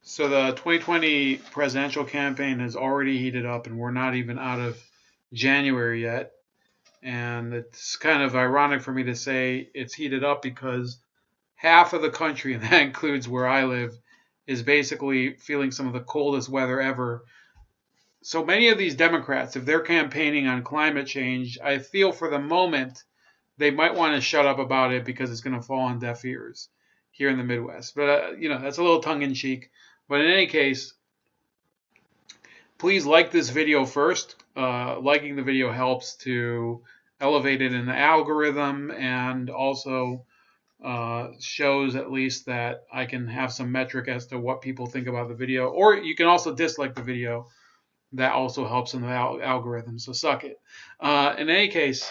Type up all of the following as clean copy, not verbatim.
So the 2020 presidential campaign has already heated up, and we're not even out of January yet. And it's kind of ironic for me to say it's heated up because half of the country, and that includes where I live, is basically feeling some of the coldest weather ever. So many of these Democrats, if they're campaigning on climate change, I feel for the moment they might want to shut up about it because it's going to fall on deaf ears here in the Midwest. But, that's a little tongue in cheek. But in any case, please like this video first. Liking the video helps to elevate it in the algorithm and also shows at least that I can have some metric as to what people think about the video. Or you can also dislike the video. That also helps in the algorithm, so suck it. In any case,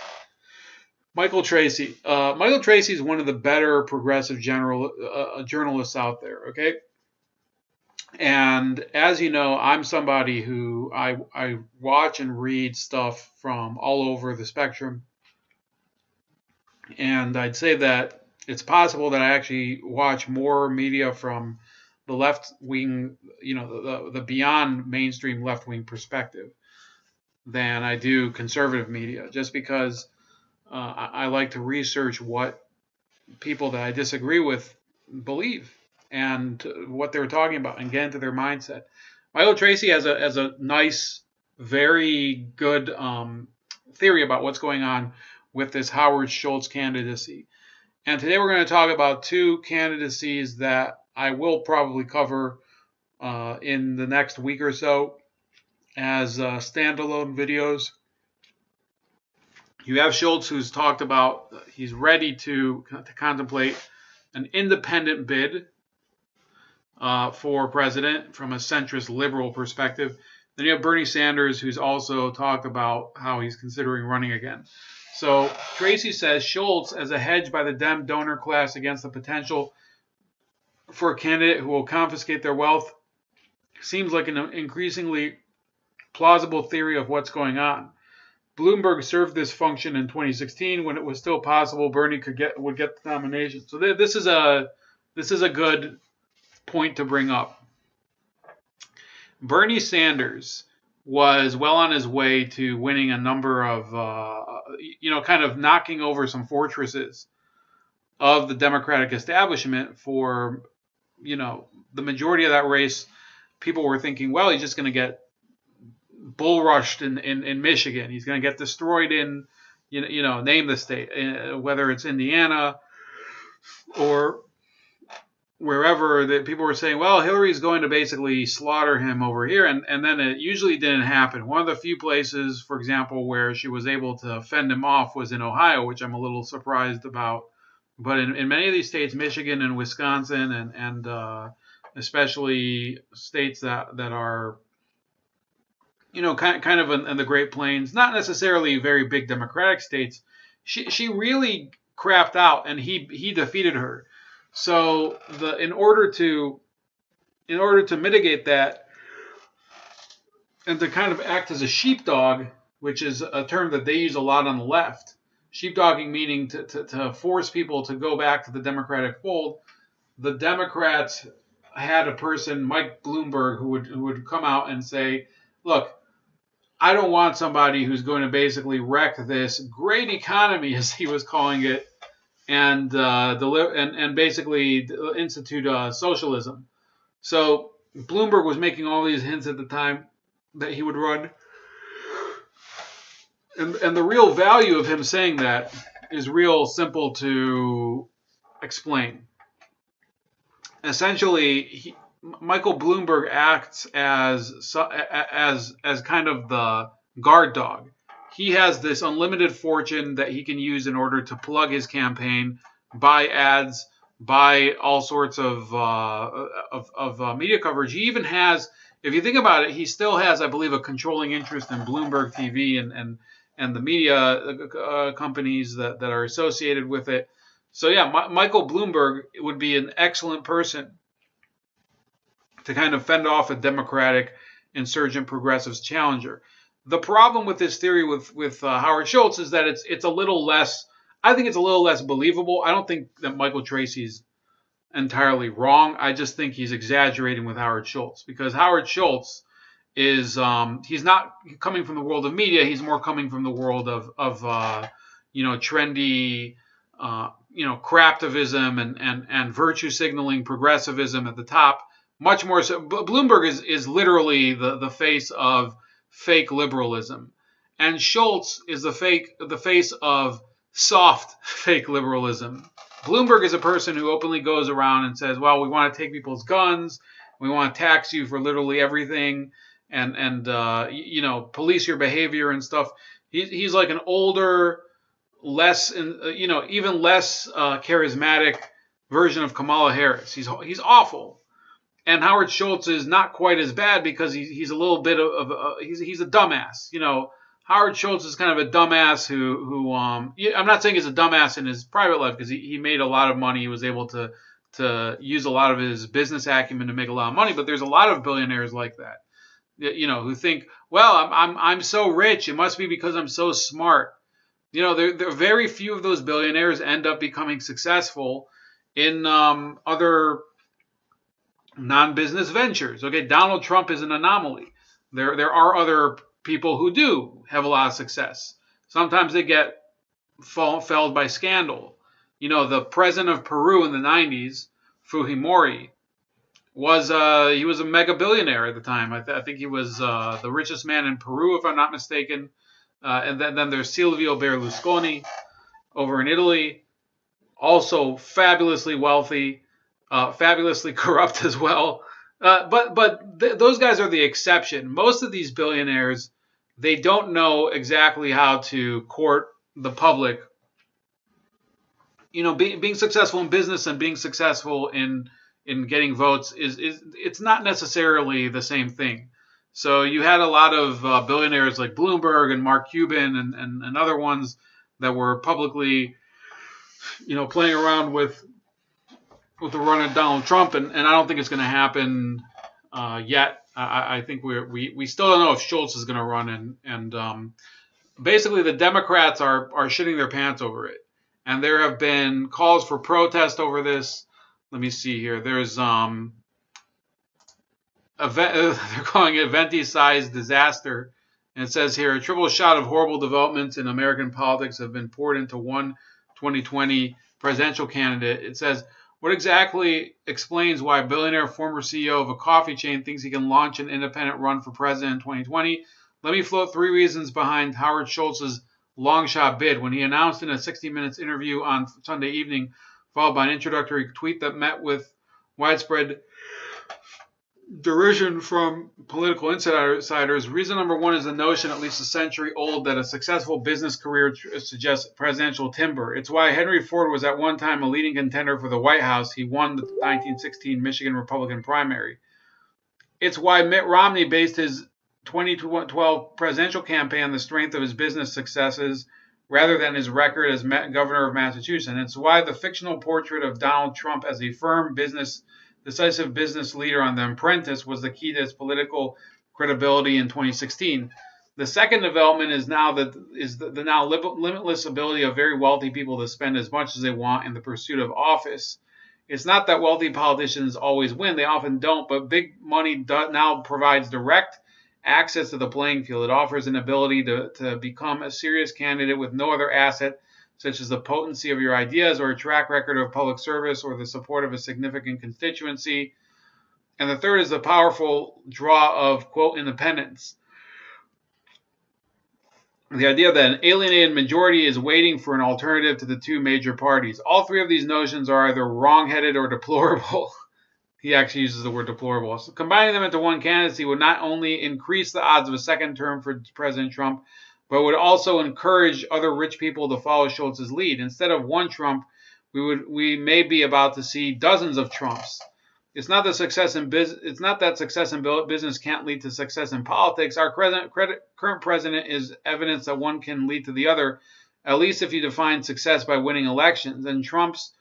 Michael Tracy. Michael Tracy is one of the better progressive journalists out there, okay? And as you know, I'm somebody who I watch and read stuff from all over the spectrum. And I'd say that it's possible that I actually watch more media from the left wing, the beyond mainstream left wing perspective than I do conservative media, just because I like to research what people that I disagree with believe and what they're talking about and get into their mindset. Michael Tracy has a nice, very good theory about what's going on with this Howard Schultz candidacy. And today we're going to talk about two candidacies that I will probably cover in the next week or so as standalone videos. You have Schultz, who's talked about he's ready to contemplate an independent bid for president from a centrist liberal perspective. Then you have Bernie Sanders, who's also talked about how he's considering running again. So Tracy says Schultz, as a hedge by the Dem donor class against the potential for a candidate who will confiscate their wealth, seems like an increasingly plausible theory of what's going on. Bloomberg served this function in 2016 when it was still possible Bernie would get the nomination. So this is a good point to bring up. Bernie Sanders was well on his way to winning a number of, kind of knocking over some fortresses of the Democratic establishment for, the majority of that race. People were thinking, well, he's just going to get bull rushed in Michigan. He's going to get destroyed in, name the state, whether it's Indiana or wherever. That people were saying, well, Hillary's going to basically slaughter him over here. And then it usually didn't happen. One of the few places, for example, where she was able to fend him off was in Ohio, which I'm a little surprised about. But in many of these states, Michigan and Wisconsin and especially states that are, kind of in the Great Plains, not necessarily very big Democratic states, she really crapped out, and he defeated her. So in order to mitigate that and to kind of act as a sheepdog, which is a term that they use a lot on the left, sheepdogging meaning to force people to go back to the Democratic fold, the Democrats had a person, Mike Bloomberg, who would come out and say, look, I don't want somebody who's going to basically wreck this great economy, as he was calling it, and basically institute socialism. So Bloomberg was making all these hints at the time that he would run. And the real value of him saying that is real simple to explain. Essentially, Michael Bloomberg acts as kind of the guard dog. He has this unlimited fortune that he can use in order to plug his campaign, buy ads, buy all sorts of media coverage. He even has, if you think about it, he still has, I believe, a controlling interest in Bloomberg TV and the media companies that are associated with it. So yeah, Michael Bloomberg would be an excellent person to kind of fend off a Democratic insurgent progressives challenger. The problem with this theory with Howard Schultz is that it's a little less. I think it's a little less believable. I don't think that Michael Tracy's entirely wrong. I just think he's exaggerating with Howard Schultz, because Howard Schultz is he's not coming from the world of media. He's more coming from the world of trendy craftivism and virtue signaling, progressivism at the top. Much more so, Bloomberg is literally the face of fake liberalism, and Schultz is the face of soft fake liberalism. Bloomberg is a person who openly goes around and says, "Well, we want to take people's guns, we want to tax you for literally everything, and police your behavior and stuff." He's like an older, less, even less charismatic version of Kamala Harris. He's awful, and Howard Schultz is not quite as bad because he's a little bit of he's a dumbass. Howard Schultz is kind of a dumbass who I'm not saying he's a dumbass in his private life, because he made a lot of money. He was able to use a lot of his business acumen to make a lot of money. But there's a lot of billionaires like that, who think, well, I'm so rich, it must be because I'm so smart. There very few of those billionaires end up becoming successful in other non-business ventures. Okay, Donald Trump is an anomaly. There are other people who do have a lot of success. Sometimes they get felled by scandal. The president of Peru in the 90s, Fujimori, was he was a mega billionaire at the time. I think he was the richest man in Peru, if I'm not mistaken. And then there's Silvio Berlusconi over in Italy, also fabulously wealthy, fabulously corrupt as well. But those guys are the exception. Most of these billionaires, they don't know exactly how to court the public. Being successful in business and being successful in getting votes is it's not necessarily the same thing. So you had a lot of billionaires like Bloomberg and Mark Cuban and other ones that were publicly, playing around with the run of Donald Trump, and I don't think it's going to happen yet. I think we still don't know if Schultz is going to run, and basically the Democrats are shitting their pants over it, and there have been calls for protest over this. Let me see here. There's they're calling it Venti-sized disaster, and it says here, a triple shot of horrible developments in American politics have been poured into one 2020 presidential candidate. It says, what exactly explains why a billionaire former CEO of a coffee chain thinks he can launch an independent run for president in 2020? Let me float 3 reasons behind Howard Schultz's long shot bid. When he announced in a 60 Minutes interview on Sunday evening, followed by an introductory tweet that met with widespread derision from political insiders. Reason number one is the notion, at least a century old, that a successful business career suggests presidential timber. It's why Henry Ford was at one time a leading contender for the White House. He won the 1916 Michigan Republican primary. It's why Mitt Romney based his 2012 presidential campaign on the strength of his business successes rather than his record as governor of Massachusetts. And it's why the fictional portrait of Donald Trump as a firm decisive business leader on The Apprentice was the key to his political credibility in 2016. The second development is the now limitless ability of very wealthy people to spend as much as they want in the pursuit of office. It's not that wealthy politicians always win. They often don't, but big money now provides direct access to the playing field. It offers an ability to become a serious candidate with no other asset, such as the potency of your ideas or a track record of public service or the support of a significant constituency. And the third is the powerful draw of, quote, independence. The idea that an alienated majority is waiting for an alternative to the two major parties. All three of these notions are either wrong-headed or deplorable. He actually uses the word deplorable. So combining them into one candidacy would not only increase the odds of a second term for President Trump, but would also encourage other rich people to follow Schultz's lead. Instead of one Trump, we may be about to see dozens of Trumps. It's not that success in business can't lead to success in politics. Our current president is evidence that one can lead to the other, at least if you define success by winning elections. And Trump's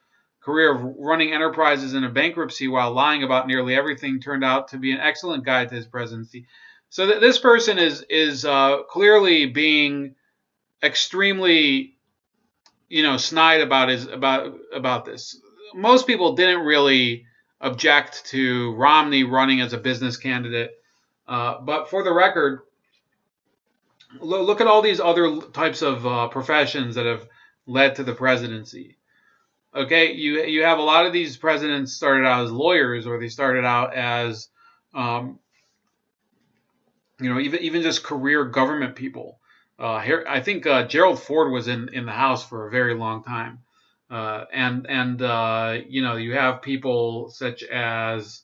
career of running enterprises in a bankruptcy while lying about nearly everything turned out to be an excellent guide to his presidency. So this person is clearly being extremely, snide about this. most people didn't really object to Romney running as a business candidate. But for the record, look at all these other types of professions that have led to the presidency. Okay, you have a lot of these presidents started out as lawyers, or they started out as um, even just career government people. I think Gerald Ford was in the House for a very long time, and you have people such as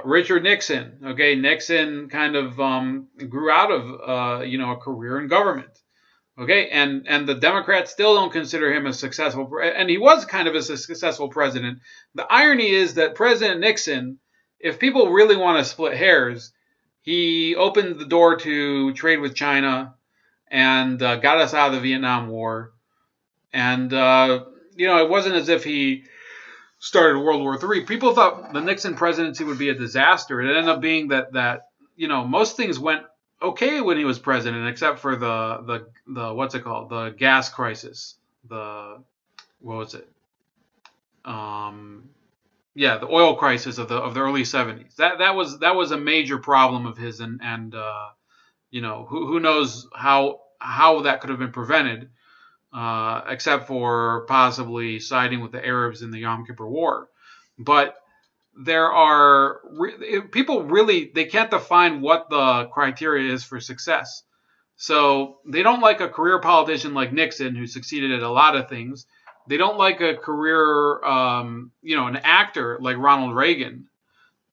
Richard Nixon. Okay, Nixon kind of grew out of a career in government. Okay, and the Democrats still don't consider him a successful, and he was kind of a successful president. The irony is that President Nixon, if people really want to split hairs, he opened the door to trade with China and got us out of the Vietnam War. And it wasn't as if he started World War III. People thought the Nixon presidency would be a disaster. It ended up being that most things went okay when he was president, except for the what's it called, the gas crisis, the what was it? The oil crisis of the early 70s. That was a major problem of his, and who knows how that could have been prevented, except for possibly siding with the Arabs in the Yom Kippur War. But there are people really, they can't define what the criteria is for success. So they don't like a career politician like Nixon, who succeeded at a lot of things. They don't like a career, an actor like Ronald Reagan.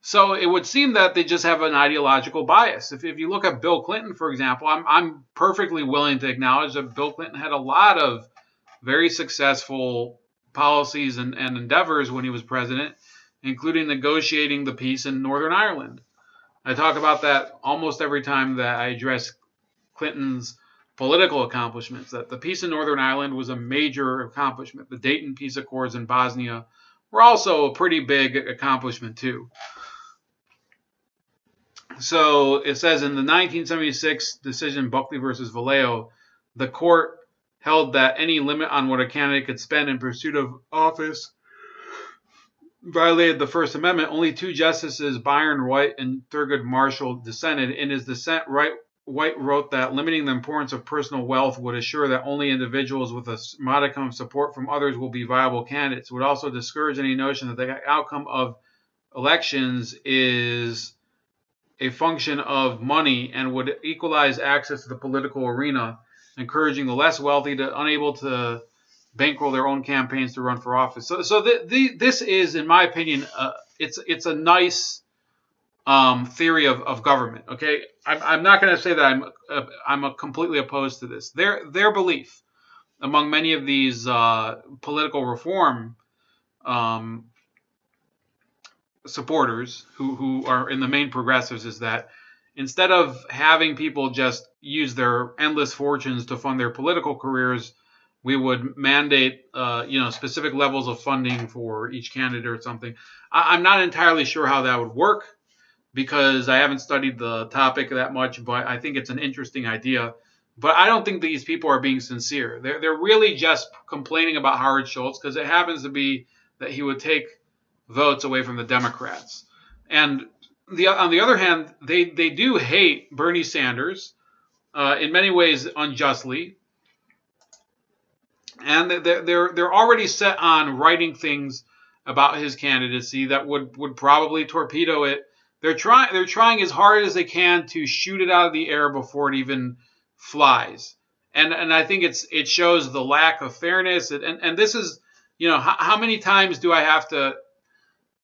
So it would seem that they just have an ideological bias. If you look at Bill Clinton, for example, I'm perfectly willing to acknowledge that Bill Clinton had a lot of very successful policies and endeavors when he was president, including negotiating the peace in Northern Ireland. I talk about that almost every time that I address Clinton's political accomplishments, that the peace in Northern Ireland was a major accomplishment. The Dayton Peace Accords in Bosnia were also a pretty big accomplishment too. So it says in the 1976 decision Buckley versus Vallejo, the court held that any limit on what a candidate could spend in pursuit of office violated the First Amendment. Only two justices, Byron White and Thurgood Marshall, dissented. In his dissent, White wrote that limiting the importance of personal wealth would assure that only individuals with a modicum of support from others will be viable candidates. It would also discourage any notion that the outcome of elections is a function of money and would equalize access to the political arena, encouraging the less wealthy to unable to bankroll their own campaigns to run for office. So this is, in my opinion, it's a nice theory of government. Okay, I'm not going to say that I'm completely opposed to this. Their belief among many of these political reform supporters who are in the main progressives is that instead of having people just use their endless fortunes to fund their political careers, we would mandate specific levels of funding for each candidate or something. I'm not entirely sure how that would work because I haven't studied the topic that much, but I think it's an interesting idea. But I don't think these people are being sincere. They're really just complaining about Howard Schultz because it happens to be that he would take votes away from the Democrats. And on the other hand, they do hate Bernie Sanders in many ways unjustly, and they're already set on writing things about his candidacy that would probably torpedo it. They're trying as hard as they can to shoot it out of the air before it even flies. And I think it shows the lack of fairness. And this is, how many times do I have to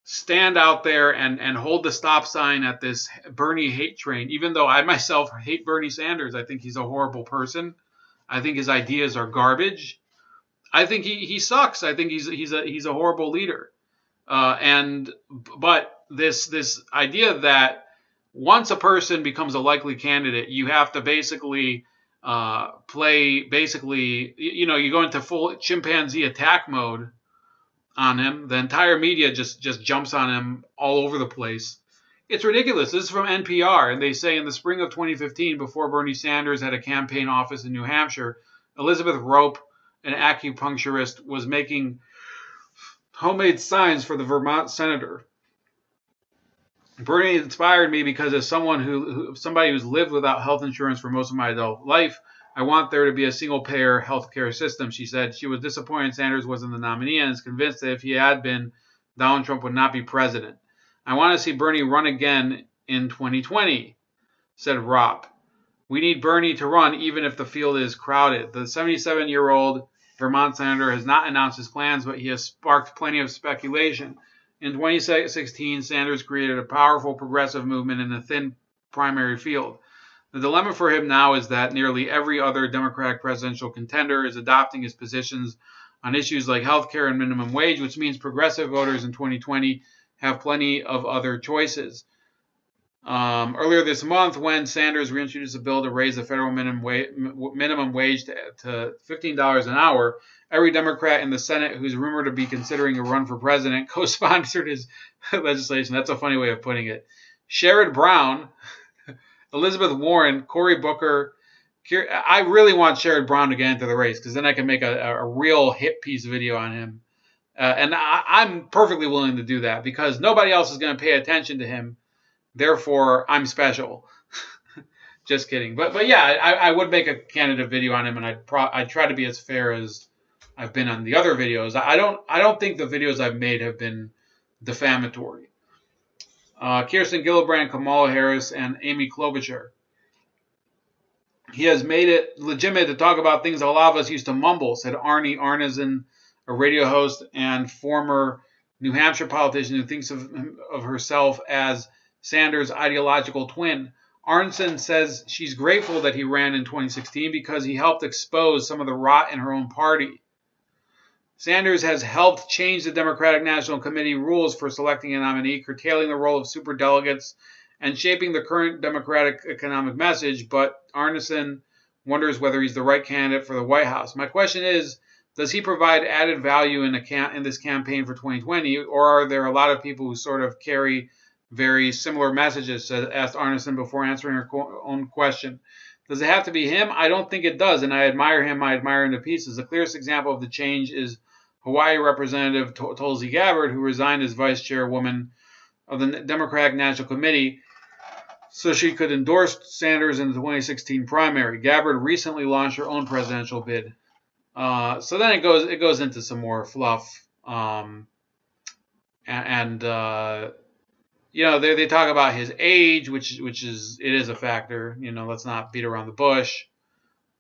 stand out there and hold the stop sign at this Bernie hate train, even though I myself hate Bernie Sanders. I think he's a horrible person. I think his ideas are garbage. I think he sucks. I think he's a horrible leader. But this idea that once a person becomes a likely candidate, you have to basically you go into full chimpanzee attack mode on him. The entire media just jumps on him all over the place. It's ridiculous. This is from NPR, and they say in the spring of 2015, before Bernie Sanders had a campaign office in New Hampshire, Elizabeth Rope, an acupuncturist, was making Homemade signs for the Vermont senator. Bernie inspired me because as somebody who's lived without health insurance for most of my adult life, I want there to be a single-payer healthcare system, she said. She was disappointed Sanders wasn't the nominee and is convinced that if he had been, Donald Trump would not be president. I want to see Bernie run again in 2020, said Ropp. We need Bernie to run even if the field is crowded. The 77-year-old Vermont senator has not announced his plans, but he has sparked plenty of speculation. In 2016, Sanders created a powerful progressive movement in a thin primary field. The dilemma for him now is that nearly every other Democratic presidential contender is adopting his positions on issues like health care and minimum wage, which means progressive voters in 2020 have plenty of other choices. Earlier this month, when Sanders reintroduced a bill to raise the federal minimum wage to $15 an hour, every Democrat in the Senate who's rumored to be considering a run for president co-sponsored his legislation. That's a funny way of putting it. Sherrod Brown, Elizabeth Warren, Cory Booker. I really want Sherrod Brown to get into the race because then I can make a real hit piece video on him. And I'm perfectly willing to do that because nobody else is going to pay attention to him. Therefore, I'm special. Just kidding. But yeah, I would make a candidate video on him, and I'd try to be as fair as I've been on the other videos. I don't think the videos I've made have been defamatory. Kirsten Gillibrand, Kamala Harris, and Amy Klobuchar. He has made it legitimate to talk about things a lot of us used to mumble, said Arnie Arneson, a radio host and former New Hampshire politician who thinks of herself as Sanders' ideological twin. Arneson says she's grateful that he ran in 2016 because he helped expose some of the rot in her own party. Sanders has helped change the Democratic National Committee rules for selecting a nominee, curtailing the role of superdelegates and shaping the current Democratic economic message, but Arneson wonders whether he's the right candidate for the White House. My question is, does he provide added value in this campaign for 2020, or are there a lot of people who sort of carry very similar messages, asked Arneson before answering her own question. Does it have to be him? I don't think it does, and I admire him. I admire him to pieces. The clearest example of the change is Hawaii Representative Tulsi Gabbard, who resigned as vice chairwoman of the Democratic National Committee so she could endorse Sanders in the 2016 primary. Gabbard recently launched her own presidential bid. So then it goes into some more fluff, they talk about his age, which is a factor. Let's not beat around the bush.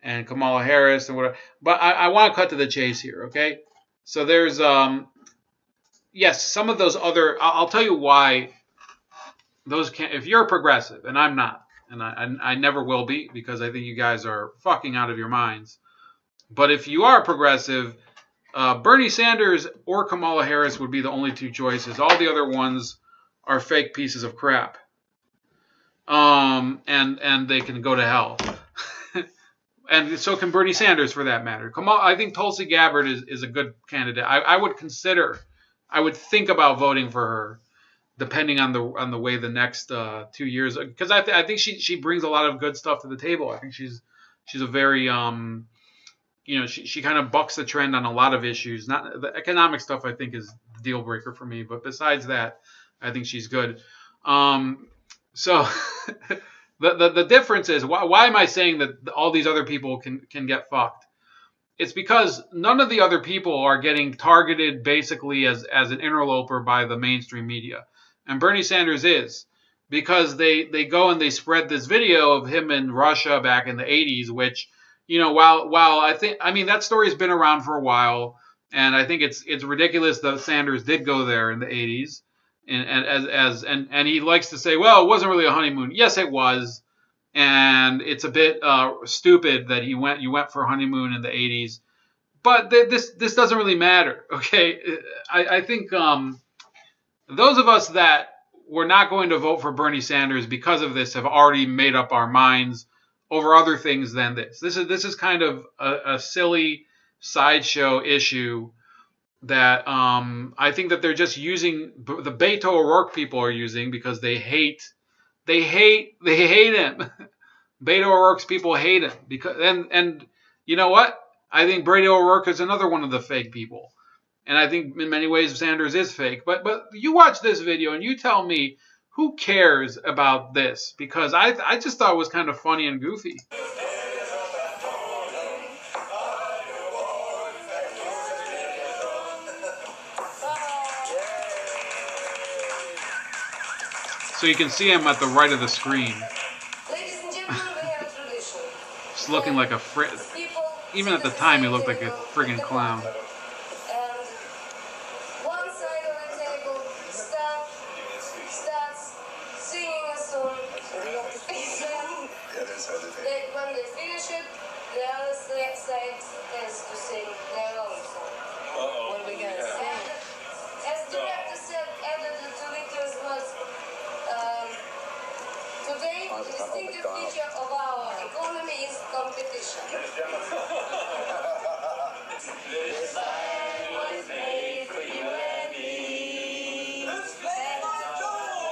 And Kamala Harris and whatever. But I want to cut to the chase here, okay? So there's yes, some of those other. I'll tell you why those can't. If you're a progressive, and I'm not, and I never will be because I think you guys are fucking out of your minds. But if you are progressive, Bernie Sanders or Kamala Harris would be the only two choices. All the other ones are fake pieces of crap. And they can go to hell. And so can Bernie Sanders, for that matter. I think Tulsi Gabbard is a good candidate. I would think about voting for her, depending on the way the next 2 years. Because I think she brings a lot of good stuff to the table. I think she's a very she kind of bucks the trend on a lot of issues. Not the economic stuff. I think is the deal breaker for me. But besides that, I think she's good. So the difference is why am I saying that all these other people can get fucked? It's because none of the other people are getting targeted basically as an interloper by the mainstream media, and Bernie Sanders is, because they go and they spread this video of him in Russia back in the 80s, which while I mean that story's been around for a while, and I think it's ridiculous that Sanders did go there in the 80s. And he likes to say, well, it wasn't really a honeymoon. Yes, it was, and it's a bit stupid that you went for a honeymoon in the 80s. But this doesn't really matter, okay? I think those of us that were not going to vote for Bernie Sanders because of this have already made up our minds over other things than this. This is kind of a silly sideshow issue that I think that they're just using, the Beto O'Rourke people are using because they hate him. Beto O'Rourke's people hate him because and you know what? I think Beto O'Rourke is another one of the fake people. And I think in many ways Sanders is fake. But you watch this video and you tell me who cares about this, because I just thought it was kind of funny and goofy. So you can see him at the right of the screen. Ladies and gentlemen, we have a tradition. Just looking like a even at the time he looked like a friggin' clown. And one side of the table starts singing a song. When they finish it, the other side has to sing their own song. What are we gonna sing? As director said, added to Victor's words, today, the distinctive feature of our economy is competition. This land was made for you and me. This land was joy.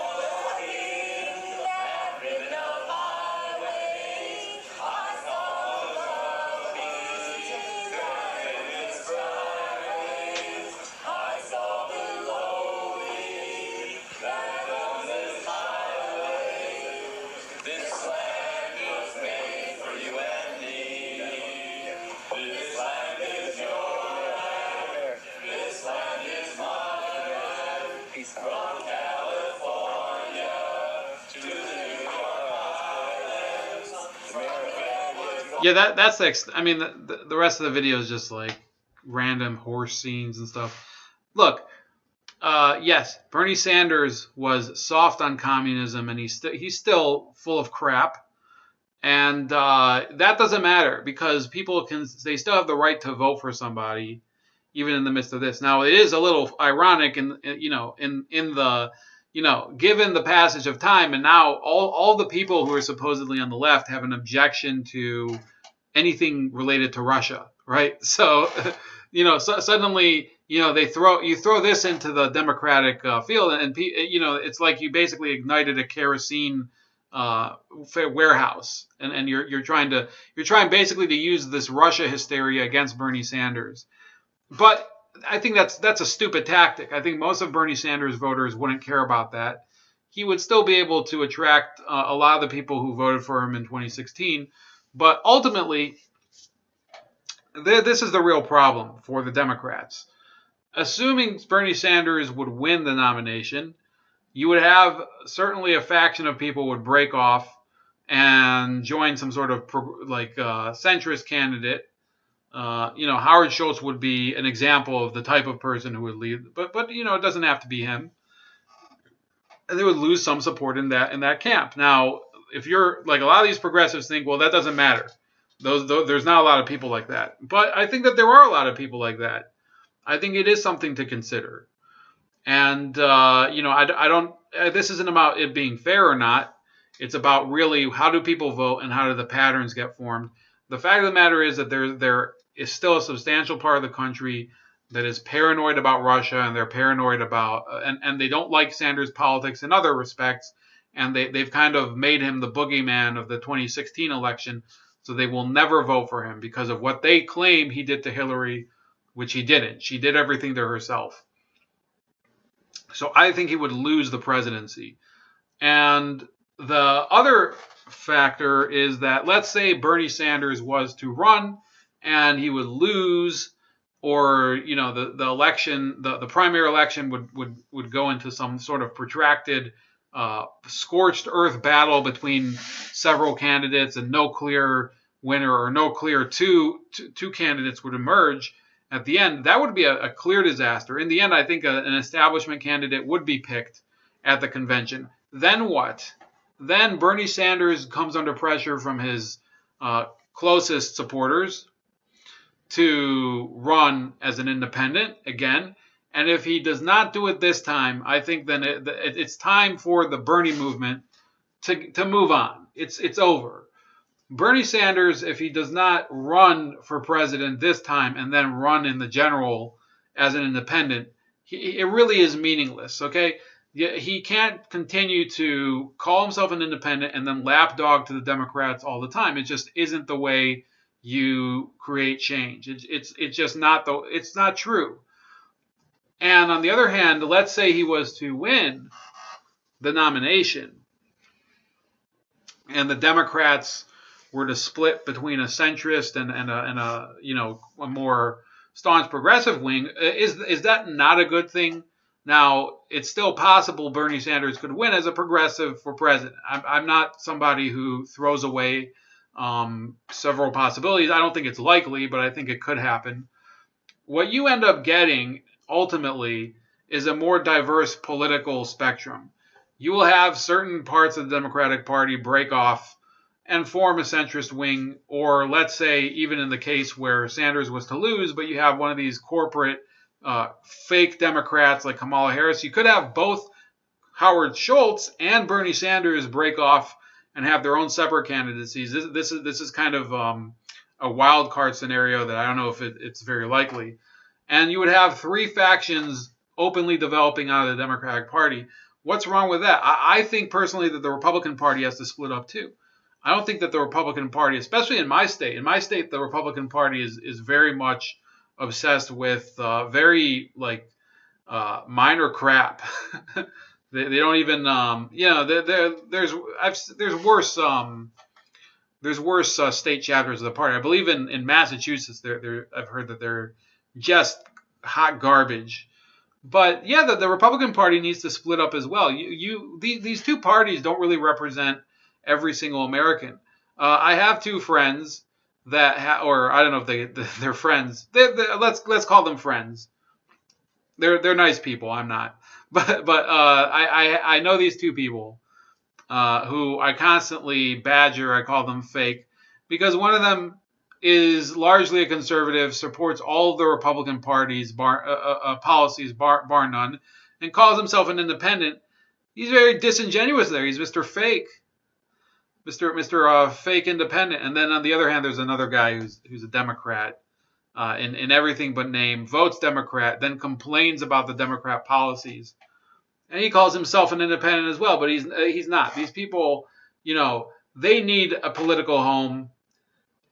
I've ridden up highways. I saw the beaches and its bright rays. I saw below me that on this highway. This land was made for you and me. This land is your land. This land is mine. From California to the New York Islands. Yeah, that's I mean, the rest of the video is just like random horse scenes and stuff. Look, yes, Bernie Sanders was soft on communism, and he's still full of crap. And that doesn't matter, because they still have the right to vote for somebody, even in the midst of this. Now, it is a little ironic, in the given the passage of time, and now all the people who are supposedly on the left have an objection to anything related to Russia, right? So, suddenly, you throw this into the Democratic field, and it's like you basically ignited a kerosene warehouse, and you're trying basically to use this Russia hysteria against Bernie Sanders. But I think that's a stupid tactic. I think most of Bernie Sanders voters wouldn't care about that. He would still be able to attract a lot of the people who voted for him in 2016. But ultimately, this is the real problem for the Democrats. Assuming Bernie Sanders would win the nomination, you would have certainly a faction of people would break off and join some sort of centrist candidate. Howard Schultz would be an example of the type of person who would lead, but it doesn't have to be him. And they would lose some support in that camp. Now, if you're like a lot of these progressives think, well, that doesn't matter. There's not a lot of people like that. But I think that there are a lot of people like that. I think it is something to consider. And, I don't, this isn't about it being fair or not. It's about really how do people vote and how do the patterns get formed. The fact of the matter is that there is still a substantial part of the country that is paranoid about Russia, and they're paranoid about, and they don't like Sanders' politics in other respects. And they've kind of made him the boogeyman of the 2016 election. So they will never vote for him because of what they claim he did to Hillary, which he didn't. She did everything to herself. So I think he would lose the presidency. And the other factor is that, let's say Bernie Sanders was to run and he would lose, or the election, the primary election would go into some sort of protracted scorched earth battle between several candidates, and no clear winner or no clear two candidates would emerge at the end. That would be a clear disaster. In the end, I think an establishment candidate would be picked at the convention. Then what? Then Bernie Sanders comes under pressure from his closest supporters to run as an independent again. And if he does not do it this time, I think then it's time for the Bernie movement to move on. It's over. Bernie Sanders, if he does not run for president this time and then run in the general as an independent, it really is meaningless, okay? He can't continue to call himself an independent and then lapdog to the Democrats all the time. It just isn't the way you create change. It's just not it's not true. And on the other hand, let's say he was to win the nomination, and the Democrats were to split between a centrist and a a more staunch progressive wing. Is that not a good thing? Now, it's still possible Bernie Sanders could win as a progressive for president. I'm not somebody who throws away several possibilities. I don't think it's likely, but I think it could happen. What you end up getting ultimately is a more diverse political spectrum. You will have certain parts of the Democratic Party break off and form a centrist wing, or let's say, even in the case where Sanders was to lose, but you have one of these corporate fake Democrats like Kamala Harris. You could have both Howard Schultz and Bernie Sanders break off and have their own separate candidacies. This is kind of a wild card scenario that I don't know if it's very likely. And you would have three factions openly developing out of the Democratic Party. What's wrong with that? I think personally that the Republican Party has to split up too. I don't think that the Republican Party, especially in my state, the Republican Party is very much obsessed with very minor crap. they don't even there's worse state chapters of the party. I believe in Massachusetts, I've heard that they're just hot garbage. But yeah, the Republican Party needs to split up as well. These two parties don't really represent every single American. I have two friends that, or I don't know if they're friends. Let's call them friends. They're nice people. I'm not, but I know these two people who I constantly badger. I call them fake because one of them is largely a conservative, supports all of the Republican Party's policies, bar none, and calls himself an independent. He's very disingenuous there. He's Mr. Fake, Mr. Fake independent. And then on the other hand, there's another guy who's a Democrat in everything but name, votes Democrat, then complains about the Democrat policies. And he calls himself an independent as well, but he's not. These people, they need a political home.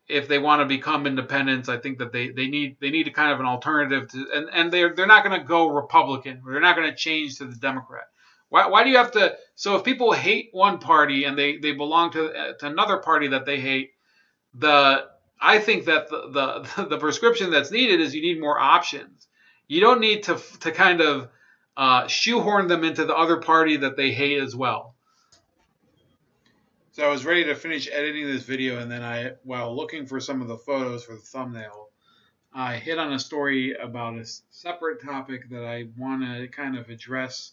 If they want to become independents, I think that they need a kind of an alternative to, and they're not going to go Republican. They're not going to change to the Democrat. Why do you have to? So if people hate one party and they belong to another party that they hate, I think that the prescription that's needed is you need more options. You don't need to kind of shoehorn them into the other party that they hate as well. So I was ready to finish editing this video, and then while looking for some of the photos for the thumbnail, I hit on a story about a separate topic that I want to kind of address.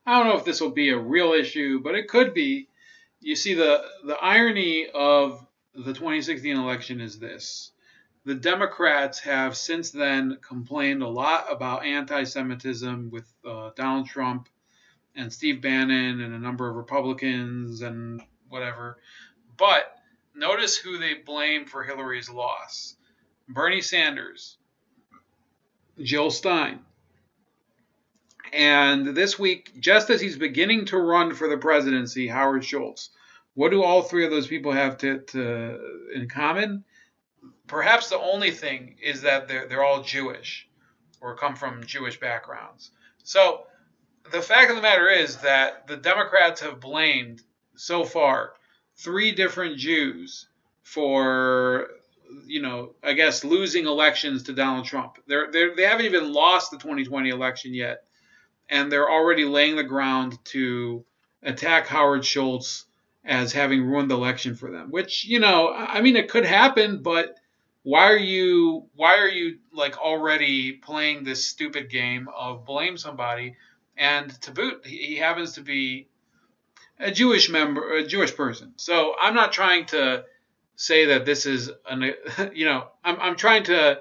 I don't know if this will be a real issue, but it could be. You see, the irony of the 2016 election is this. The Democrats have since then complained a lot about anti-Semitism with Donald Trump and Steve Bannon and a number of Republicans and whatever. But notice who they blame for Hillary's loss. Bernie Sanders, Jill Stein. And this week, just as he's beginning to run for the presidency, Howard Schultz. What do all three of those people have in common? Perhaps the only thing is that they're all Jewish or come from Jewish backgrounds. So the fact of the matter is that the Democrats have blamed so far three different Jews for, I guess, losing elections to Donald Trump. They haven't even lost the 2020 election yet, and they're already laying the ground to attack Howard Schultz as having ruined the election for them. Which, it could happen, but why are you like already playing this stupid game of blame somebody? And to boot, he happens to be a Jewish person. So I'm not trying to say that this is I'm trying to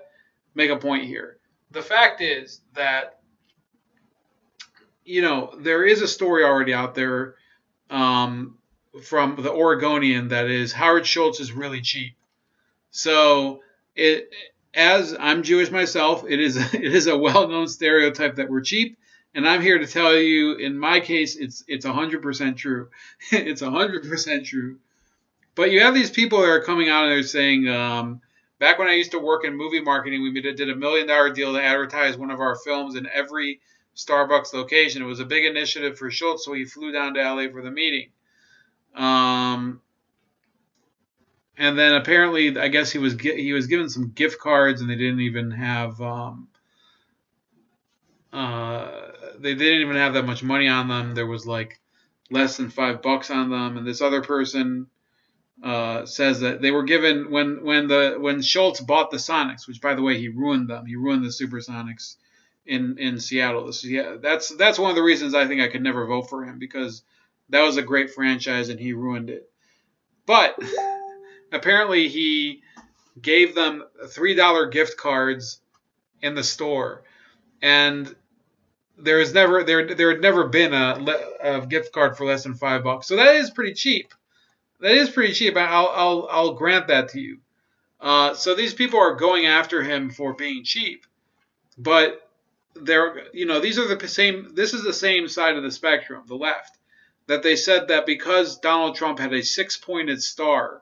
make a point here. The fact is that there is a story already out there from the Oregonian that is Howard Schultz is really cheap. So as I'm Jewish myself, it is a well-known stereotype that we're cheap. And I'm here to tell you, in my case, it's 100% true. It's 100% true. But you have these people that are coming out and they're saying, back when I used to work in movie marketing, we did a $1 million deal to advertise one of our films in every Starbucks location. It was a big initiative for Schultz, so he flew down to LA for the meeting. And then apparently, I guess he was given some gift cards, and they didn't even have they didn't even have that much money on them. There was like less than $5 on them, and this other person says that they were given when Schultz bought the Sonics, which by the way he ruined them. He ruined the Supersonics in Seattle. That's one of the reasons I think I could never vote for him, because that was a great franchise and he ruined it. But apparently he gave them $3 gift cards in the store, and there had never been a gift card for less than $5. So that is pretty cheap. That is pretty cheap. I'll grant that to you. So these people are going after him for being cheap, but these are the same. This is the same side of the spectrum, the left, that they said that because Donald Trump had a 6-pointed star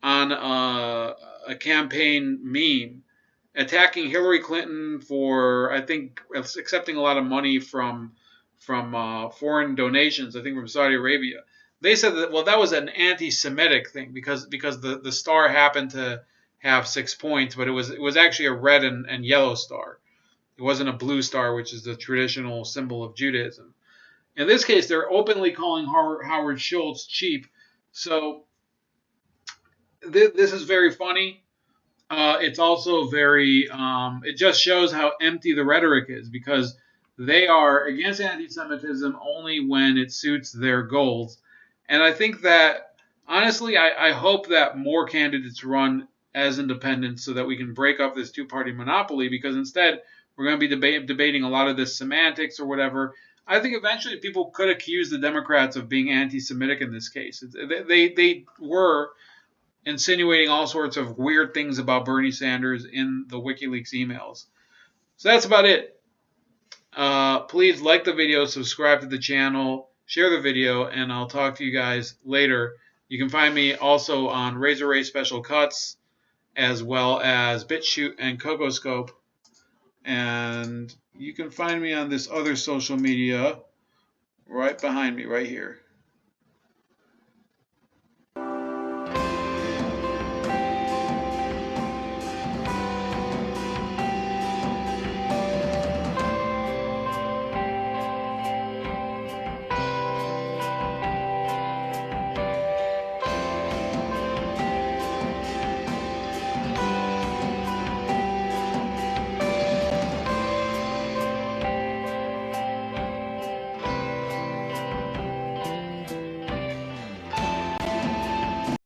on a campaign meme attacking Hillary Clinton for, I think, accepting a lot of money from foreign donations, I think from Saudi Arabia. They said that, well, that was an anti-Semitic thing because the star happened to have 6 points, but it was actually a red and yellow star. It wasn't a blue star, which is the traditional symbol of Judaism. In this case, they're openly calling Howard Schultz cheap. So this is very funny. It's also very, it just shows how empty the rhetoric is, because they are against anti-Semitism only when it suits their goals. And I think that, honestly, I hope that more candidates run as independents so that we can break up this two-party monopoly, because instead we're going to be debating a lot of this semantics or whatever. I think eventually people could accuse the Democrats of being anti-Semitic in this case. They were insinuating all sorts of weird things about Bernie Sanders in the WikiLeaks emails. So that's about it. Please like the video, subscribe to the channel, share the video, and I'll talk to you guys later. You can find me also on Razor Ray Special Cuts, as well as BitChute and CocoScope. And you can find me on this other social media right behind me, right here.